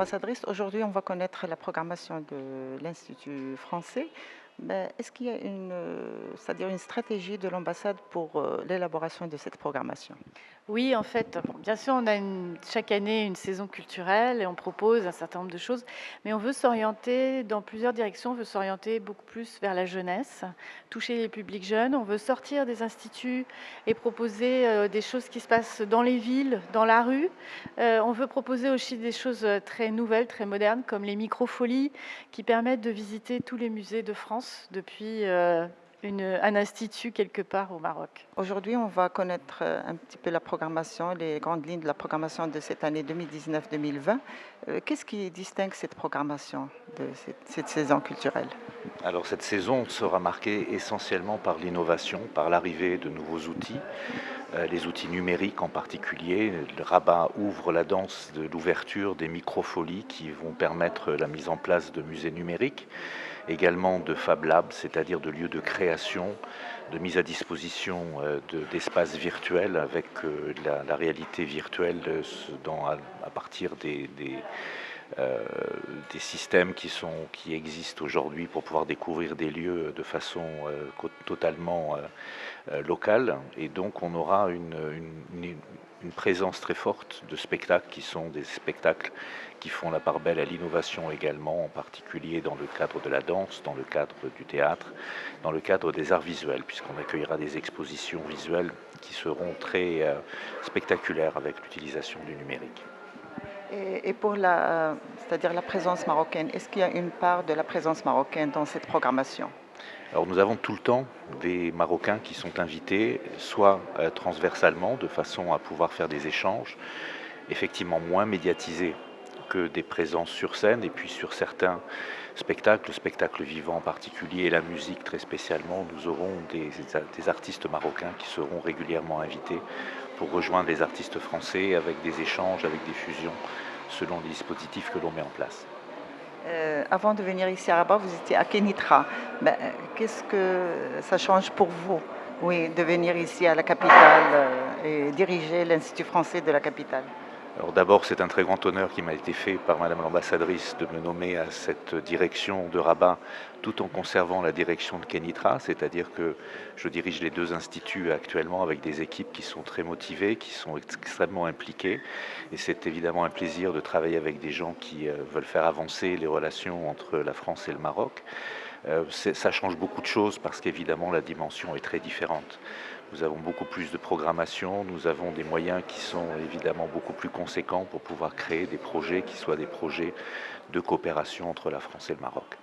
l'ambassadrice, aujourd'hui, on va connaître la programmation de l'Institut français. Mais est-ce qu'il y a c'est-à-dire une stratégie de l'ambassade pour l'élaboration de cette programmation? Oui, en fait, bon, bien sûr, on a chaque année une saison culturelle et on propose un certain nombre de choses, mais on veut s'orienter dans plusieurs directions. On veut s'orienter beaucoup plus vers la jeunesse, toucher les publics jeunes. On veut sortir des instituts et proposer des choses qui se passent dans les villes, dans la rue. On veut proposer aussi des choses très nouvelles, très modernes, comme les microfolies, qui permettent de visiter tous les musées de France depuis un institut quelque part au Maroc. Aujourd'hui, on va connaître un petit peu la programmation, les grandes lignes de la programmation de cette année 2019-2020. Qu'est-ce qui distingue cette programmation de cette saison culturelle? Alors cette saison sera marquée essentiellement par l'innovation, par l'arrivée de nouveaux outils, les outils numériques en particulier. Le Rabat ouvre la danse de l'ouverture des microfolies qui vont permettre la mise en place de musées numériques, également de Fab Labs, c'est-à-dire de lieux de création, de mise à disposition d'espaces virtuels avec la réalité virtuelle à partir euh, des systèmes qui existent aujourd'hui pour pouvoir découvrir des lieux de façon totalement locale. Et donc on aura une présence très forte de spectacles qui sont des spectacles qui font la part belle à l'innovation également, en particulier dans le cadre de la danse, dans le cadre du théâtre, dans le cadre des arts visuels, puisqu'on accueillera des expositions visuelles qui seront très spectaculaires avec l'utilisation du numérique. Et pour c'est-à-dire la présence marocaine, est-ce qu'il y a une part de la présence marocaine dans cette programmation? Alors nous avons tout le temps des Marocains qui sont invités, soit transversalement, de façon à pouvoir faire des échanges, effectivement moins médiatisés que des présences sur scène, et puis sur certains spectacles, le spectacle vivant en particulier et la musique très spécialement, nous aurons des artistes marocains qui seront régulièrement invités pour rejoindre les artistes français avec des échanges, avec des fusions, selon les dispositifs que l'on met en place. Avant de venir ici à Rabat, vous étiez à Kenitra. Ben, qu'est-ce que ça change pour vous, oui, de venir ici à la capitale et diriger l'Institut français de la capitale? Alors d'abord, c'est un très grand honneur qui m'a été fait par Madame l'ambassadrice de me nommer à cette direction de Rabat, tout en conservant la direction de Kenitra, c'est-à-dire que je dirige les deux instituts actuellement avec des équipes qui sont très motivées, qui sont extrêmement impliquées, et c'est évidemment un plaisir de travailler avec des gens qui veulent faire avancer les relations entre la France et le Maroc. Ça change beaucoup de choses parce qu'évidemment la dimension est très différente. Nous avons beaucoup plus de programmation, nous avons des moyens qui sont évidemment beaucoup plus conséquents pour pouvoir créer des projets qui soient des projets de coopération entre la France et le Maroc.